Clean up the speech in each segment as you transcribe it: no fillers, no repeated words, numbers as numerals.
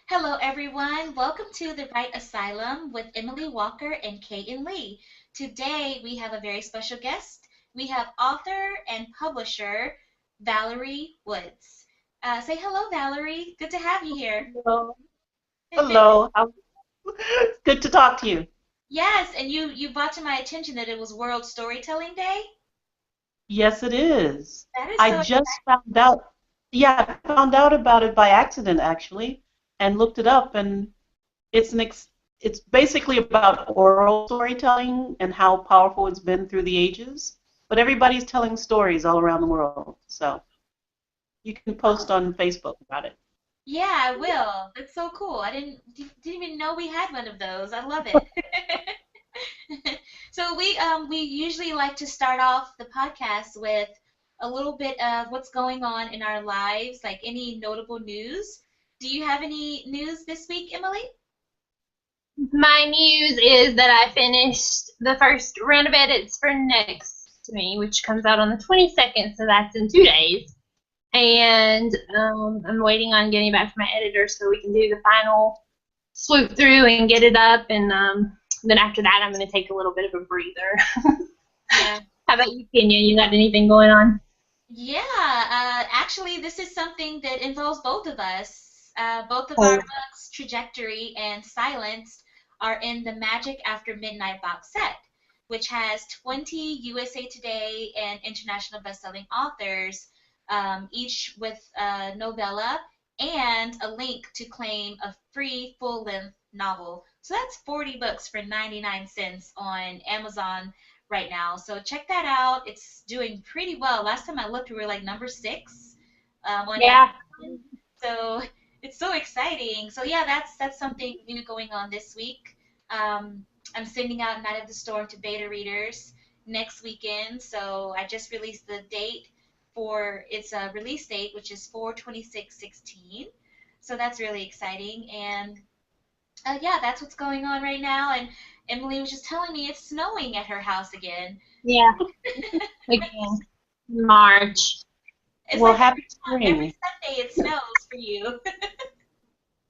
Hello, everyone. Welcome to the Right Asylum with Emily Walker and Kate Lee. Today, we have a very special guest. We have author and publisher Valerie Woods. Say hello, Valerie. Good to have you here. Hello. Hello. Good to talk to you. Yes, and you brought to my attention that it was World Storytelling Day. Yes, it is. That is I so just found out, yeah, I found out about it by accident actually, and looked it up, and it's basically about oral storytelling and how powerful it's been through the ages. But everybody's telling stories all around the world, so you can post on Facebook about it. Yeah, I will. That's so cool. I didn't even know we had one of those. I love it. So we usually like to start off the podcast with a little bit of what's going on in our lives, like any notable news. Do you have any news this week, Emily? My news is that I finished the first round of edits for Next to Me, which comes out on the 22nd, so that's in 2 days. And I'm waiting on getting back to my editor so we can do the final swoop through and get it up. And then after that, I'm going to take a little bit of a breather. Yeah. How about you, Kenya? You got anything going on? Yeah, actually, this is something that involves both of us. Both of our Oh, books, Trajectory and Silenced, are in the Magic After Midnight box set, which has 20 USA Today and international best-selling authors, each with a novella and a link to claim a free full-length novel. So that's 40 books for 99 cents on Amazon right now. So check that out. It's doing pretty well. Last time I looked, we were like number six on yeah. Amazon. So it's so exciting. So yeah, that's something new going on this week. I'm sending out Night of the Storm to beta readers next weekend. So I just released the date for its release date, which is 4/26/16. So that's really exciting. And yeah, that's what's going on right now. And Emily was just telling me it's snowing at her house again. Yeah. Again. March. It's Well, like happy every spring. Sunday it snows for you.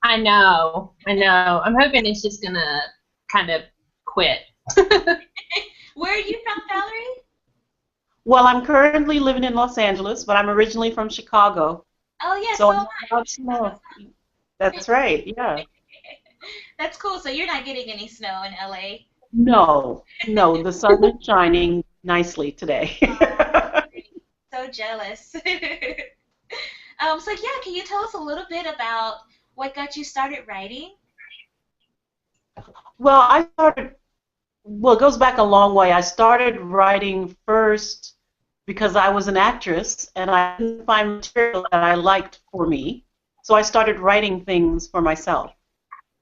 I know. I know. I'm hoping it's just gonna kind of quit. Where are you from, Valerie? Well, I'm currently living in Los Angeles, but I'm originally from Chicago, Oh, yeah, so so I am know about I. snow. That's right, yeah. That's cool. So you're not getting any snow in LA. No, no, the sun is shining nicely today. So jealous. So yeah, can you tell us a little bit about what got you started writing? Well, well, it goes back a long way. I started writing first because I was an actress and I didn't find material that I liked for me. So I started writing things for myself.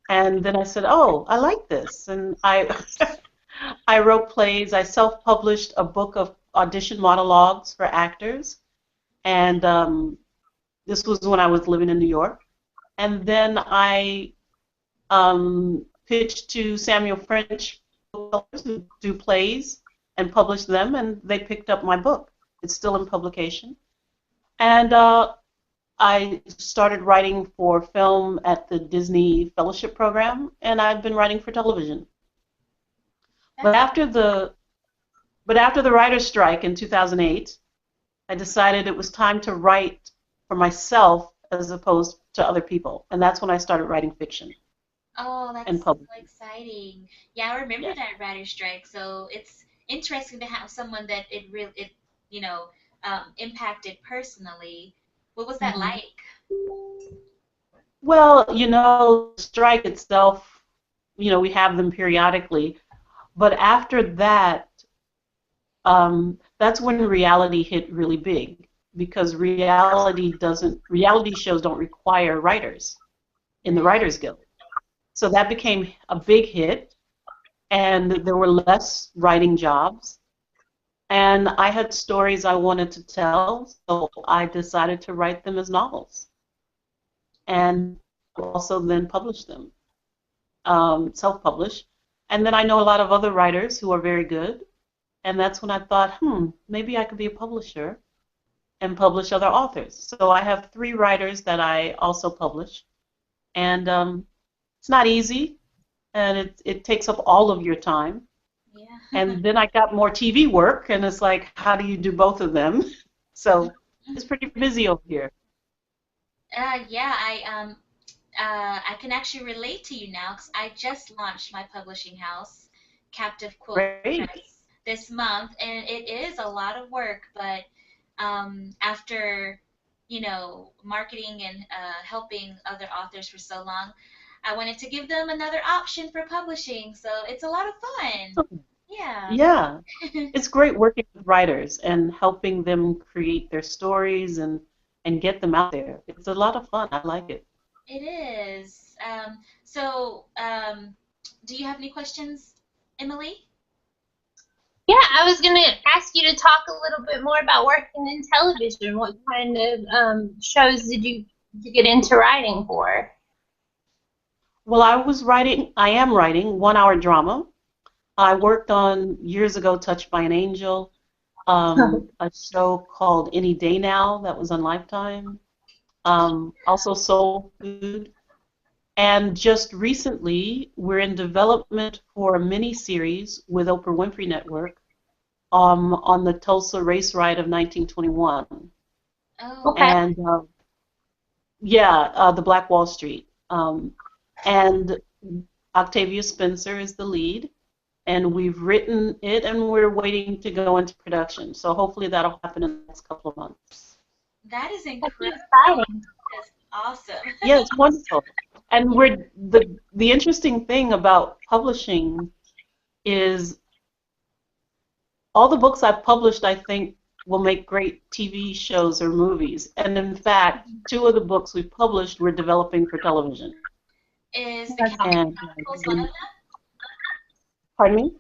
And then I said, "Oh, I like this." And I I wrote plays. I self-published a book of audition monologues for actors, and this was when I was living in New York. And then I pitched to Samuel French booksellers who do plays and published them, and they picked up my book. It's still in publication. And I started writing for film at the Disney Fellowship Program, and I've been writing for television. But That's after the but after the writer's strike in 2008, I decided it was time to write for myself as opposed to other people, and that's when I started writing fiction Oh, and that's so publishing. exciting. Yeah, I remember Yeah. that writer strike. So it's interesting to have someone that you know, impacted personally. What was that Mhm. like? Well, the strike itself, we have them periodically, but after that, that's when reality hit really big because reality shows don't require writers in the Mm, Writers Guild. So that became a big hit, and there were less writing jobs. And I had stories I wanted to tell, so I decided to write them as novels and also then publish them, self-publish. And then I know a lot of other writers who are very good, and that's when I thought, maybe I could be a publisher and publish other authors. So I have three writers that I also publish, and it's not easy, and it takes up all of your time. Yeah. And then I got more TV work, and it's like, how do you do both of them? So it's pretty busy over here. Yeah, I can actually relate to you now because I just launched my publishing house, Captive Quilt Great. Press, this month, and it is a lot of work. But after marketing and helping other authors for so long, I wanted to give them another option for publishing. So it's a lot of fun. Yeah. Yeah, it's great working with writers and helping them create their stories and get them out there. It's a lot of fun. I like it. It is. So, do you have any questions, Emily? Yeah, I was going to ask you to talk a little bit more about working in television. What kind of shows did you get into writing for? Well, I am writing 1 hour drama. I worked on years ago Touched by an Angel, a show called Any Day Now that was on Lifetime, also Soul Food. And just recently, we're in development for a mini-series with Oprah Winfrey Network on the Tulsa race riot of 1921. Oh, Okay. And yeah, the Black Wall Street. And Octavia Spencer is the lead, and we've written it, and we're waiting to go into production. So hopefully that'll happen in the next couple of months. that is That's incredible. exciting. That's awesome. Yeah, it's wonderful. And the interesting thing about publishing is all the books I've published, I think, will make great TV shows or movies. And in fact, 2 of the books we published we're developing for television. Is the That's Catherine And Chronicles one of them? pardon me?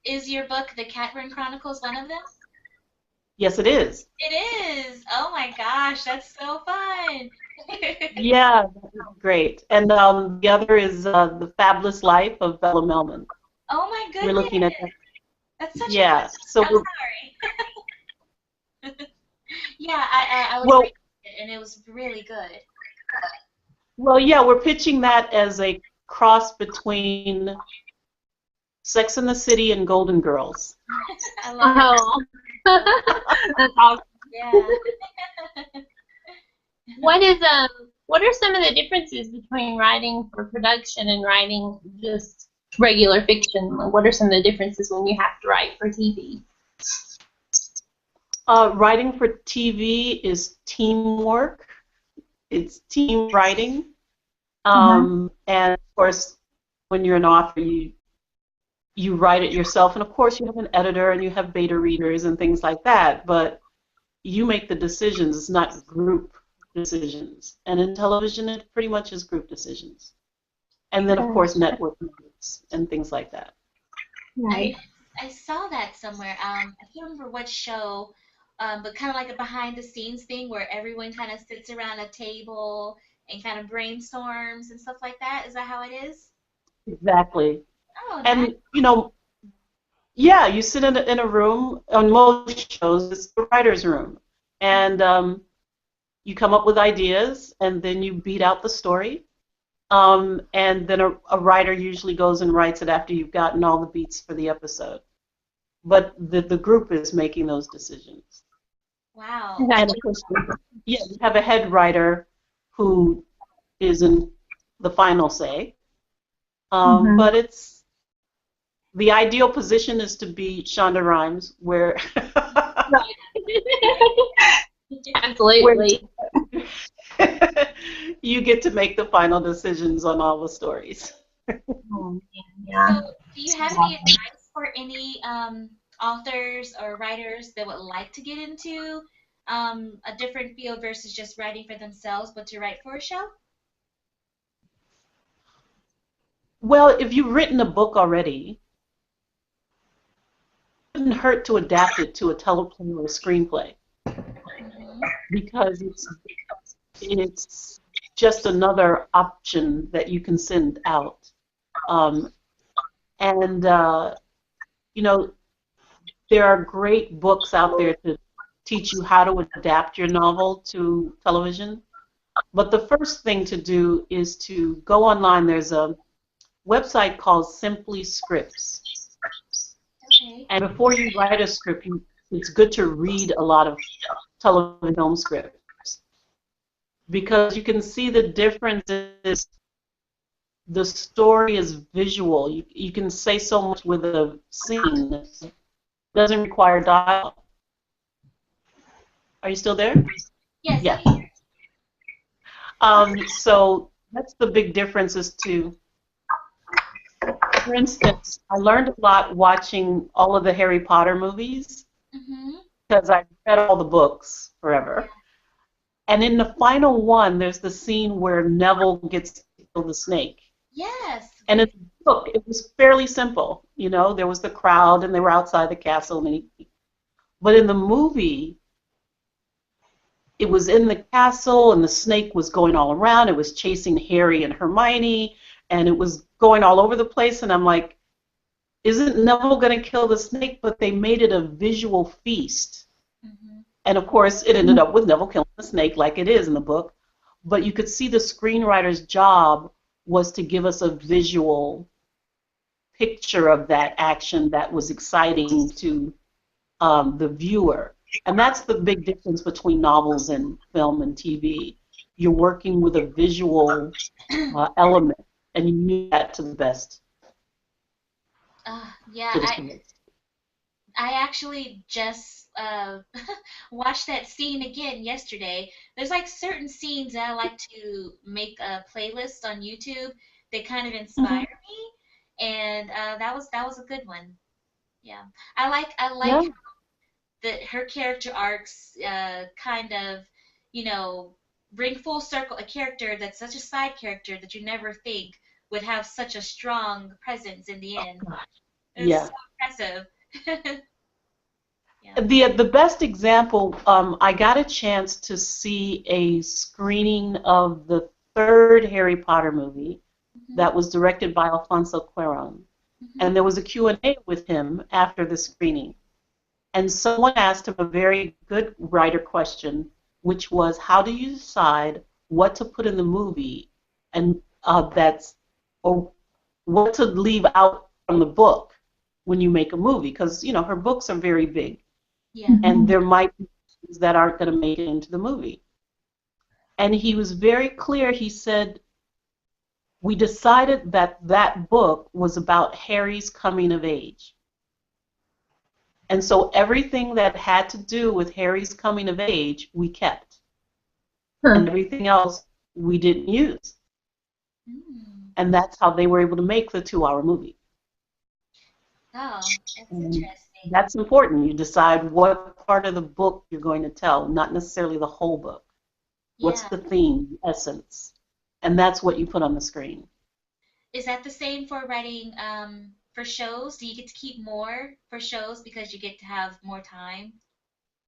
Is your book The Catherine Chronicles one of them? Yes, it is. It is. Oh my gosh, that's so fun. Yeah, that's great. And the other is The Fabulous Life of Bella Melman. Oh my We're looking at goodness. that. That's such a Yeah. good. So I'm we're, sorry. Yeah, I was well, reading it and it was really good. well, yeah, we're pitching that as a cross between Sex and the City and Golden Girls. I love it. Oh, that's awesome. Yeah. What are some of the differences between writing for production and writing just regular fiction? Like, what are some of the differences when you have to write for TV? Writing for TV is teamwork. It's team writing. And of course, when you're an author, you write it yourself. And of course, you have an editor and you have beta readers and things like that. But you make the decisions. It's not group decisions. And in television, it pretty much is group decisions. And then, of course, network meetings and things like that. Right. I saw that somewhere. I can't remember what show, but kind of like a behind the scenes thing where everyone kind of sits around a table and kind of brainstorms and stuff like that. Is that how it is? Exactly. Oh, nice. And, yeah, you sit in a room. On most shows, it's the writer's room. And you come up with ideas, and then you beat out the story. And then a writer usually goes and writes it after you've gotten all the beats for the episode. But the group is making those decisions. Wow. And of course, yeah, you have a head writer who is in the final say. But it's the ideal position is to be Shonda Rhimes, where Absolutely. you get to make the final decisions on all the stories. Yeah. So, do you have any advice for any authors or writers that would like to get into a different field versus just writing for themselves, but to write for a show? Well, if you've written a book already, it wouldn't hurt to adapt it to a teleplay or a screenplay Mhm. because it's just another option that you can send out. And there are great books out there to teach you how to adapt your novel to television. But the first thing to do is to go online. There's a website called Simply Scripts. Okay. And before you write a script, it's good to read a lot of television film scripts because you can see the differences. The story is visual. You can say so much with a scene. It doesn't require dialogue. Are you still there? Yes, I'm Yes. here. So that's the big difference is to, for instance, I learned a lot watching all of the Harry Potter movies Mhm. because I read all the books forever. And in the final one, there's the scene where Neville gets to kill the snake. Yes. And in the book, it was fairly simple. You know, there was the crowd and they were outside the castle. But in the movie, it was in the castle and the snake was going all around. It was chasing Harry and Hermione and it was going all over the place. And I'm like, isn't Neville going to kill the snake? But they made it a visual feast. Mhm. And of course, it ended up with Neville killing the snake like it is in the book. But you could see the screenwriter's job was to give us a visual picture of that action that was exciting to the viewer. And that's the big difference between novels and film and TV. You're working with a visual element, and you use that to the best. Yeah, To the fullest. I actually just watched that scene again yesterday. There's like certain scenes that I like to make a playlist on YouTube that kind of inspire me, and that was a good one. Yeah, I like Yeah. that her character arcs kind of, you know, bring full circle a character that's such a side character that you never think would have such a strong presence in the end. It's Yeah. so impressive. Yeah. The best example, I got a chance to see a screening of the third Harry Potter movie Mhm. that was directed by Alfonso Cuarón. Mhm. And there was a Q&A with him after the screening. And someone asked him a very good writer question, which was, how do you decide what to put in the movie and or what to leave out from the book when you make a movie? Because, you know, her books are very big, Yeah. and there might be things that aren't going to make it into the movie. And he was very clear. He said, we decided that that book was about Harry's coming of age. And so everything that had to do with Harry's coming of age, we kept. Huh. And everything else we didn't use. Mm. And that's how they were able to make the 2-hour movie. Oh, that's And interesting. that's important. You decide what part of the book you're going to tell, not necessarily the whole book. What's Yeah. the theme, the essence? And that's what you put on the screen. Is that the same for writing for shows? Do you get to keep more for shows because you get to have more time?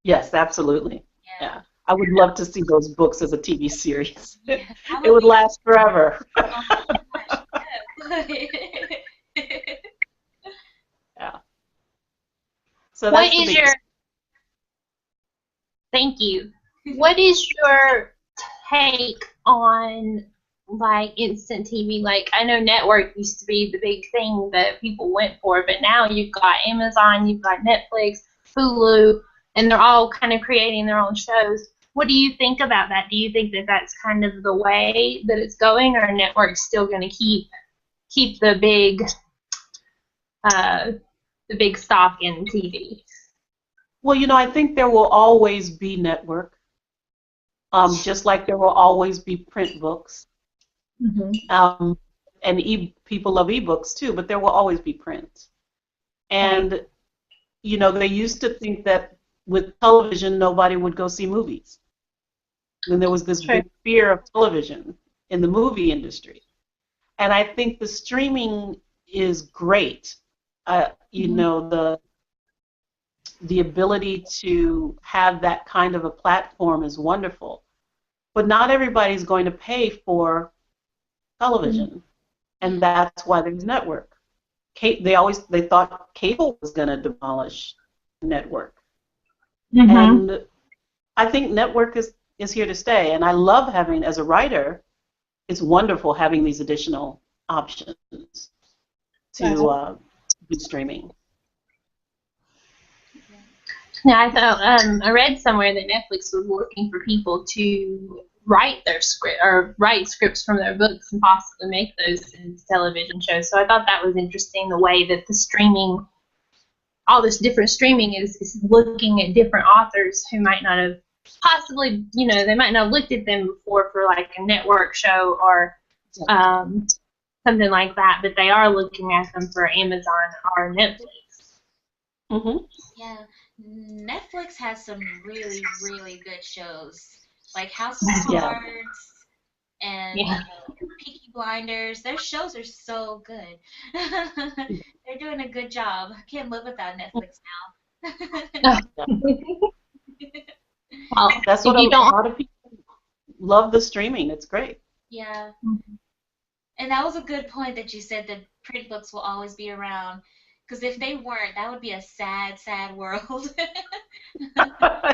Yes, absolutely. Yeah. Yeah. I would love to see those books as a TV series. Yeah. That It would would be last forever. oh my gosh. Yes. Yeah. So What that's the is big. your Thank you. What is your take on like instant TV? Like I know network used to be the big thing that people went for, but now you've got Amazon, you've got Netflix, Hulu, and they're all kind of creating their own shows. What do you think about that? Do you think that that's kind of the way that it's going, or network's still going to keep uh, the big stock in TV? Well, you know, I think there will always be network, just like there will always be print books. Mm-hmm. And people love ebooks too, but there will always be print. Right. And, you know, they used to think that with television, nobody would go see movies. Then there was this True. big fear of television in the movie industry. And I think the streaming is great. You Mm-hmm. know, the ability to have that kind of a platform is wonderful. But not everybody's going to pay for television, Yeah. and that's why there's network. They thought cable was going to demolish network, Mm-hmm. and I think network is is here to stay. And I love having, as a writer, it's wonderful having these additional options to do streaming. Yeah, I thought I read somewhere that Netflix was looking for people to write their script or write scripts from their books and possibly make those into television shows. So I thought that was interesting, the way that the streaming, all this different streaming is looking at different authors who might not have possibly, they might not have looked at them before for like a network show or something like that, but they are looking at them for Amazon or Netflix. Mm-hmm. Yeah, Netflix has some really, really good shows, like House of Cards and Peaky Blinders. Their shows are so good. They're doing a good job. I can't live without Netflix now. Well, that's what a lot of people love, the streaming. It's great. Yeah. And that was a good point that you said that print books will always be around. Because if they weren't, that would be a sad, sad world.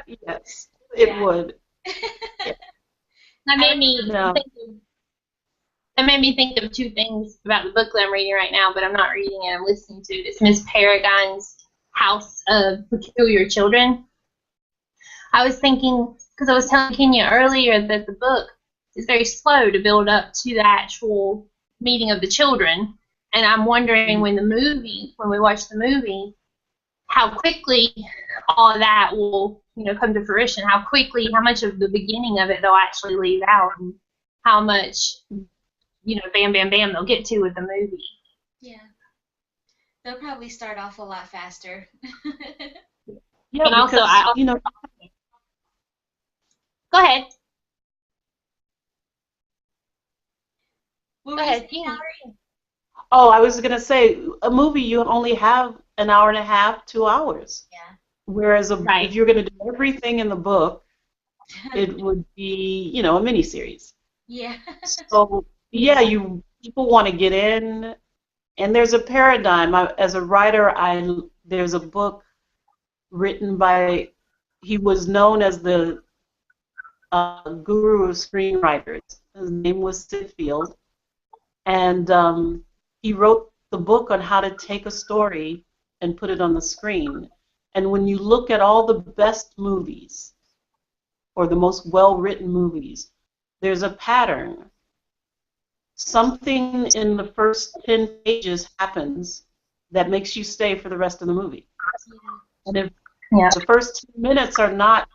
Yes, it would. That made me think of two things about the book that I'm reading right now, but I'm not reading it. I'm listening to it. It's Miss Peregrine's House of Peculiar Children. I was thinking, because I was telling Kenya earlier that the book is very slow to build up to the actual meeting of the children. And I'm wondering when we watch the movie, how quickly all of that will, come to fruition, how much of the beginning of it they'll actually leave out, and how much, bam, bam, bam they'll get to with the movie. Yeah. They'll probably start off a lot faster. Yeah, and because, Go ahead. Go ahead, Valerie. Oh, I was going to say, a movie, you only have an hour and a half, 2 hours. Yeah. Whereas if you're going to do everything in the book, it would be, a miniseries. Yeah. So, yeah, people want to get in, and there's a paradigm. As a writer, there's a book written by, he was known as the guru of screenwriters. His name was Sid Field, and he wrote the book on how to take a story and put it on the screen. And when you look at all the best movies, or the most well-written movies, there's a pattern. Something in the first 10 pages happens that makes you stay for the rest of the movie. And if the first 10 minutes are not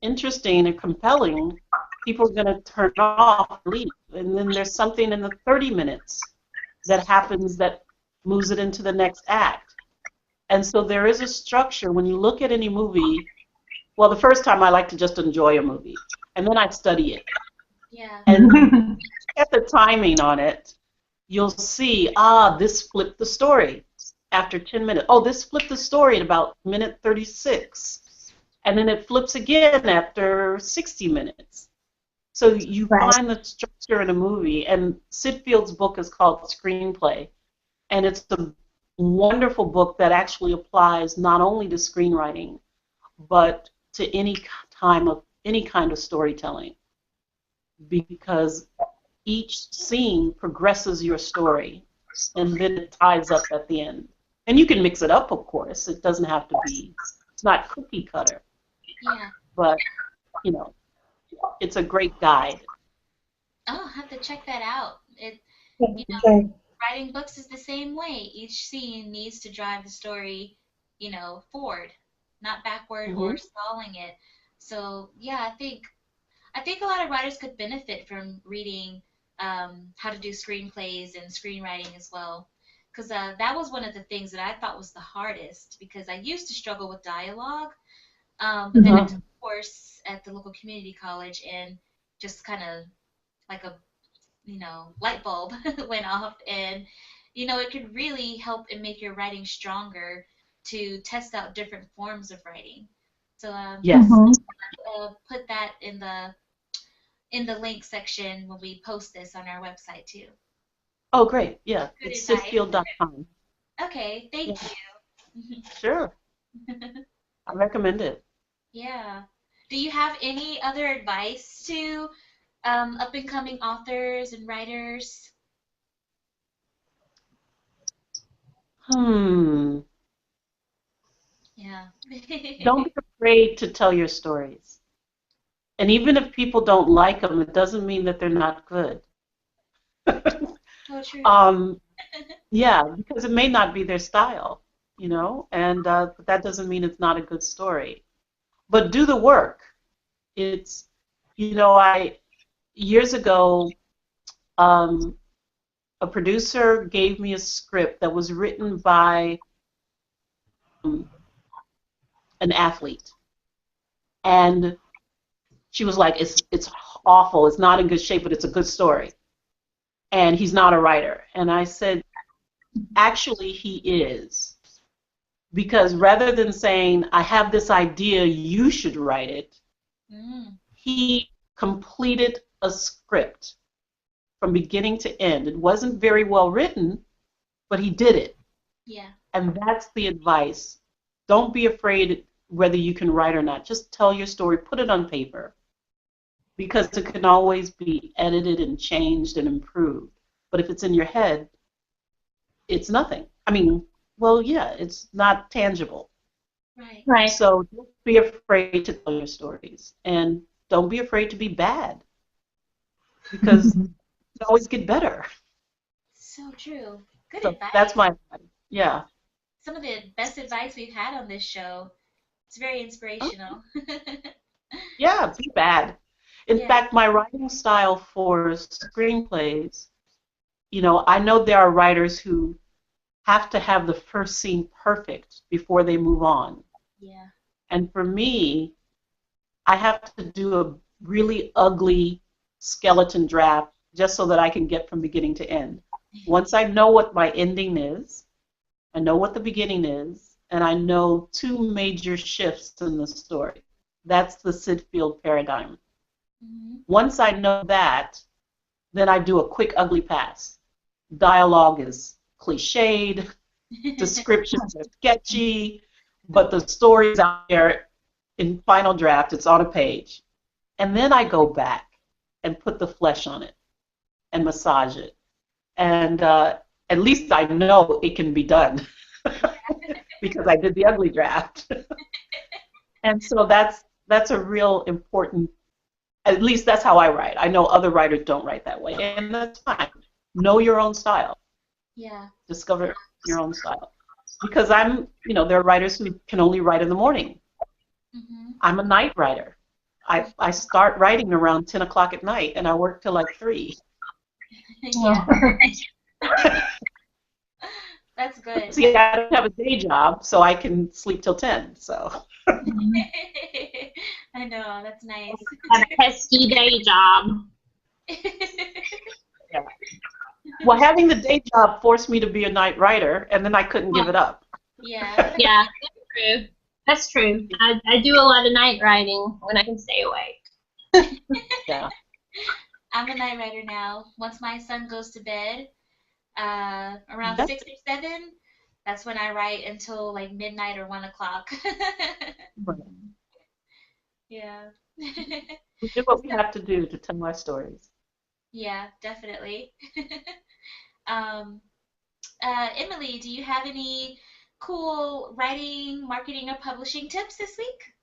interesting and compelling, people are going to turn off and leave. And then there's something in the 30 minutes that happens that moves it into the next act. And so there is a structure. When you look at any movie, well, the first time I like to just enjoy a movie, and then I study it. Yeah. And at the timing on it, you'll see, this flipped the story after 10 minutes. Oh, this flipped the story at about minute 36. And then it flips again after 60 minutes. So you find the structure in a movie, and Sid Field's book is called Screenplay, and it's a wonderful book that actually applies not only to screenwriting, but to any kind of storytelling, because each scene progresses your story, and then it ties up at the end. And you can mix it up, of course. It doesn't have to be. It's not cookie cutter. Yeah. But it's a great guide. Oh, I'll have to check that out. Writing books is the same way. Each scene needs to drive the story, forward, not backward or stalling it. So yeah, I think a lot of writers could benefit from reading how to do screenplays and screenwriting as well, because that was one of the things that I thought was the hardest, because I used to struggle with dialogue, but then I took a course at the local community college, and just kind of like a light bulb went off, and it could really help and make your writing stronger to test out different forms of writing. So yes, put that in the link section when we post this on our website too. Oh, great! Yeah, Good it's advice. sidfield.com. Okay, thank you. Sure, I recommend it. Yeah. Do you have any other advice to up and coming authors and writers? Hmm. Yeah. Don't be afraid to tell your stories. And even if people don't like them, it doesn't mean that they're not good. Oh, true. um, yeah, because it may not be their style, and but that doesn't mean it's not a good story. But do the work. It's, I years ago, um, a producer gave me a script that was written by um, an athlete, and she was like, "It's awful. It's not in good shape, but it's a good story." And he's not a writer. And I said, "Actually, he is." Because rather than saying, "I have this idea, you should write it," Mm, he completed a script from beginning to end. It wasn't very well written, but he did it. yeah. And that's the advice. Don't be afraid whether you can write or not. Just tell your story, put it on paper, because it can always be edited and changed and improved. But if it's in your head, it's nothing. I mean, well, yeah, it's not tangible. Right. Right. So don't be afraid to tell your stories. And don't be afraid to be bad, because you can always get better. So true. Good So that's advice. my advice. Yeah. Some of the best advice we've had on this show. It's very Oh, inspirational. yeah, be bad. In Yeah. fact, my writing style for screenplays, I know there are writers who have to have the first scene perfect before they move on. Yeah. And for me, I have to do a really ugly skeleton draft just so that I can get from beginning to end. Once I know what my ending is, I know what the beginning is, and I know two major shifts in the story. That's the Sid Field paradigm. Hmm. Once I know that, then I do a quick ugly pass. Dialogue is cliched, descriptions are sketchy, but the story's out there in final draft, it's on a page. And then I go back and put the flesh on it and massage it. And at least I know it can be done because I did the ugly draft. And so that's a real important, at least that's how I write. I know other writers don't write that way, and that's fine. Know your own style. Yeah. Discover your own style. Because there are writers who can only write in the morning. Hmm. I'm a night writer. I start writing around 10 o'clock at night, and I work till like 3. Yeah. That's good. See, I don't have a day job, so I can sleep till 10. So, I know, that's nice. Have a pesky day job. yeah. Well, having the day job forced me to be a night writer, and then I couldn't give it up. Yeah. Yeah, that's true. That's true. I do a lot of night writing when I can stay awake. Yeah. I'm a night writer now. Once my son goes to bed, around That's 6 or 7, that's when I write until like midnight or 1 o'clock. right. Yeah. We do what we have to do to tell our stories. Yeah, definitely. Um, Emily, do you have any cool writing, marketing, or publishing tips this week?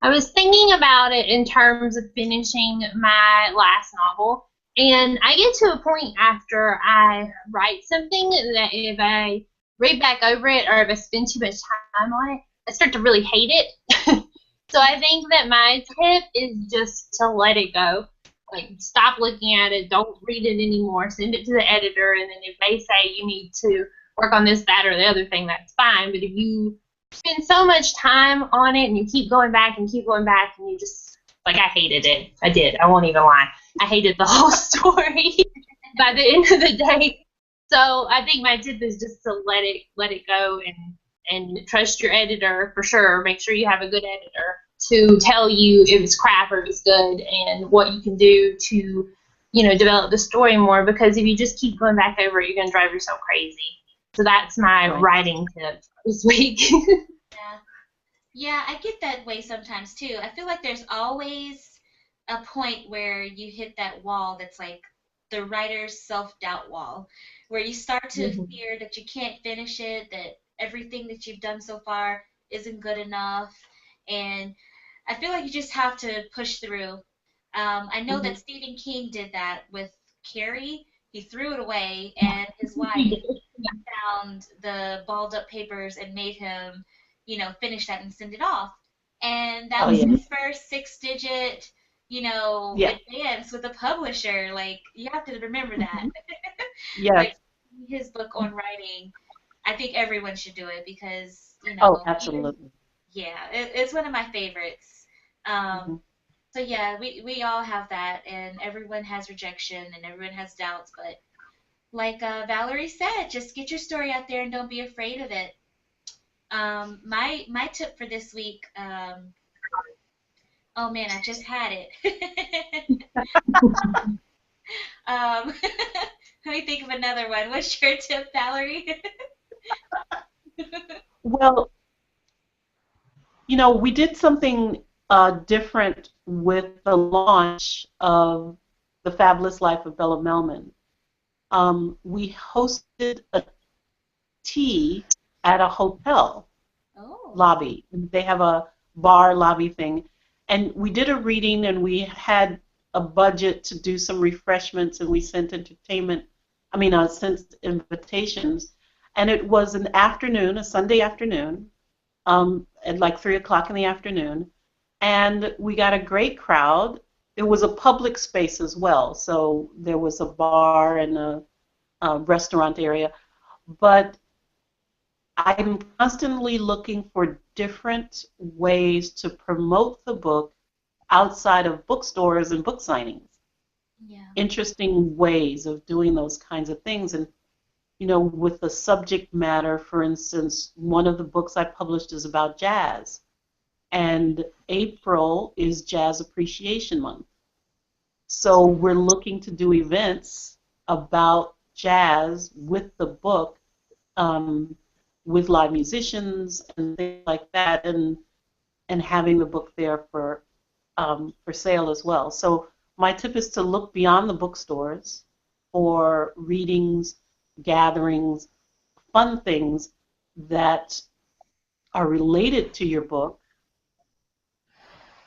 I was thinking about it in terms of finishing my last novel, and I get to a point after I write something that if I read back over it or if I spend too much time on it, I start to really hate it. So I think that my tip is just to let it go. Like, stop looking at it, don't read it anymore, send it to the editor, and then if they say you need to work on this, that, or the other thing, that's fine. But if you spend so much time on it and you keep going back and keep going back and you just, like, I hated it. I did. I won't even lie. I hated the whole story by the end of the day. So I think my tip is just to let it go and trust your editor for sure. Make sure you have a good editor to tell you if it's crap or if it's good and what you can do to, develop the story more, because if you just keep going back over it, you're going to drive yourself crazy. So that's my Right. writing tip this week. Yeah. Yeah, I get that way sometimes too. I feel like there's always a point where you hit that wall that's like the writer's self-doubt wall, where you start to Mhm. fear that you can't finish it, that everything that you've done so far isn't good enough. And I feel like you just have to push through. I know that Mhm. Stephen King did that with Carrie. He threw it away, and his wife found the balled up papers and made him, finish that and send it off. And that Oh was yeah. his first six-digit, Yeah. advance with a publisher. Like, you have to remember that. Mhm. Yes. Like, his book on writing, I think everyone should do it because, Oh, even, absolutely. yeah, it's one of my favorites. Mhm. So yeah, we all have that, and everyone has rejection and everyone has doubts, but like Valerie said, just get your story out there and don't be afraid of it. My tip for this week, oh man, I just had it. um, let me think of another one. What's your tip, Valerie? Well, we did something different with the launch of The Fabulous Life of Bella Melman. We hosted a tea at a hotel Oh, lobby. They have a bar lobby thing. And we did a reading and we had a budget to do some refreshments and we sent sent invitations. And it was an afternoon, a Sunday afternoon, at like 3 o'clock in the afternoon. And we got a great crowd. It was a public space as well. So there was a bar and a restaurant area. But I'm constantly looking for different ways to promote the book outside of bookstores and book signings. yeah. Interesting ways of doing those kinds of things. And, with the subject matter, for instance, one of the books I published is about jazz. And April is Jazz Appreciation Month. So we're looking to do events about jazz with the book, um, with live musicians and things like that, and having the book there for sale as well. So my tip is to look beyond the bookstores for readings, gatherings, fun things that are related to your book,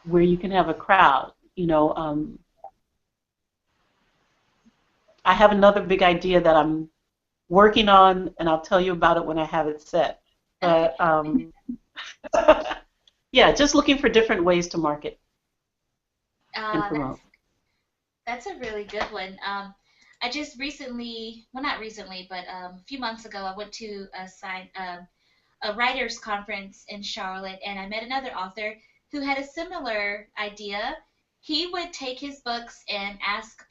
where you can have a crowd. I have another big idea that I'm working on, and I'll tell you about it when I have it set. Okay. But yeah, just looking for different ways to market and That's promote. that's a really good one. I just recently, well, not recently, but a few months ago, I went to a writers conference in Charlotte, and I met another author who had a similar idea. He would take his books and ask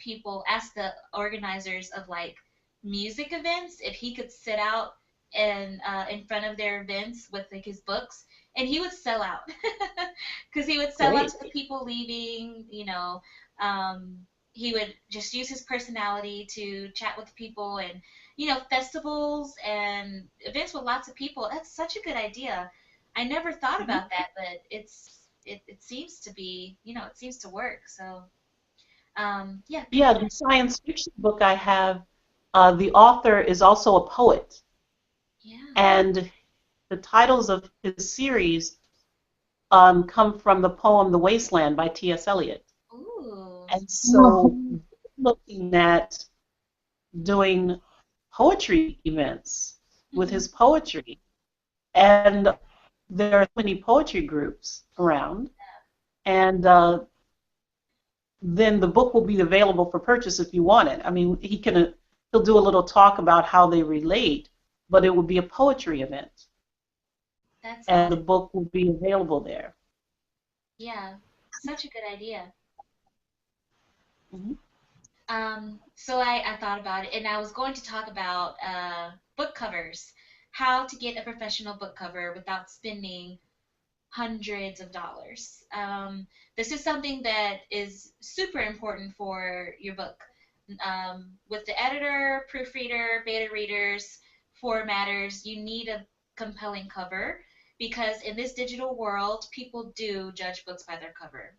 the organizers of like music events if he could sit out in front of their events with like his books, and he would sell out because he would sell out Great. to the people leaving. He would just use his personality to chat with people, and festivals and events with lots of people. That's such a good idea. I never thought Mhm. about that, but it seems to be, it seems to work. So, yeah, good Yeah, point. the science fiction book I have, the author is also a poet, Yeah. and the titles of his series come from the poem "The Wasteland" by T.S. Eliot. Ooh. And so, looking at doing poetry events with Hmm. his poetry, and there are many poetry groups around, and then the book will be available for purchase if you want it. I mean, he'll do a little talk about how they relate, but it will be a poetry event, That's and the awesome. book will be available there. Yeah, such a good idea. Mhm. So I thought about it, and I was going to talk about book covers, how to get a professional book cover without spending hundreds of dollars. This is something that is super important for your book. With the editor, proofreader, beta readers, formatters, you need a compelling cover. because in this digital world, people do judge books by their cover.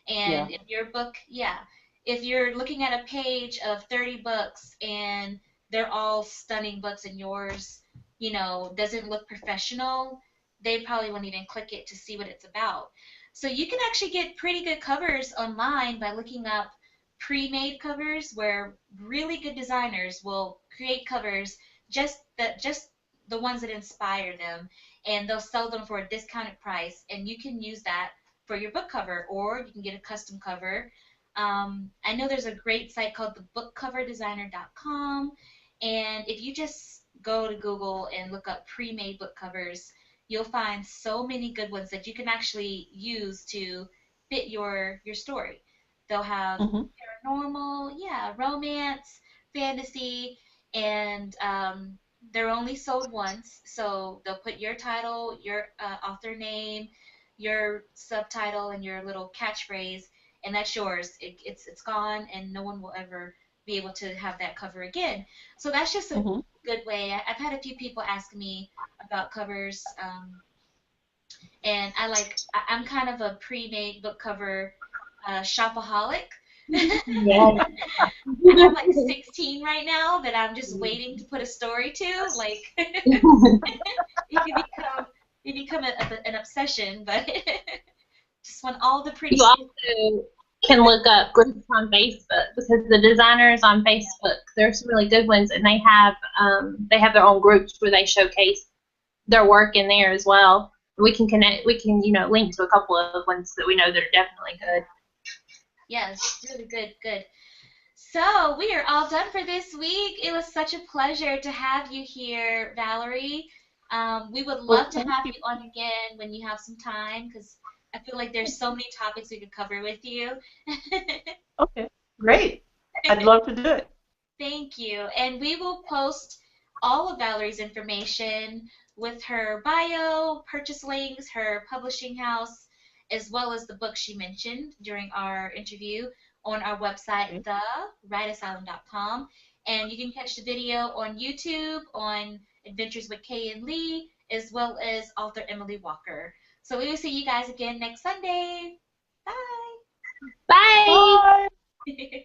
Yeah. And if your book, yeah, if you're looking at a page of 30 books and they're all stunning books and yours, doesn't look professional, they probably won't even click it to see what it's about. So you can actually get pretty good covers online by looking up pre-made covers where really good designers will create covers just the ones that inspire them, and they'll sell them for a discounted price, and you can use that for your book cover, or you can get a custom cover. I know there's a great site called thebookcoverdesigner.com, and if you just go to Google and look up pre-made book covers, you'll find so many good ones that you can actually use to fit your story. They'll have Hmm. paranormal, yeah, romance, fantasy, and they're only sold once. So they'll put your title, your author name, your subtitle, and your little catchphrase, and that's yours. It's gone, and no one will ever be able to have that cover again. So that's just a Hmm. good way. I've had a few people ask me about covers, and I'm kind of a pre-made book cover shopaholic. Yes. I have like 16 right now that I'm just waiting to put a story to. Like it can become an obsession, but just want all the pretty You also can look up groups on Facebook because the designers on Facebook, there's some really good ones, and they have their own groups where they showcase their work in there as well. We can connect. We can link to a couple of ones that we know that are definitely good. yes, really good, good. So we are all done for this week. It was such a pleasure to have you here, Valerie. We would Well, love to thank have you. you on again when you have some time because I feel like there's so many topics we could cover with you. Okay, great. I'd love to do it. Thank you. And we will post all of Valerie's information with her bio, purchase links, her publishing house, as well as the book she mentioned during our interview on our website, Okay. thewriteasylum.com. And you can catch the video on YouTube, on Adventures with Kay and Lee, as well as author Emily Walker. So we will see you guys again next Sunday. Bye. Bye. Bye.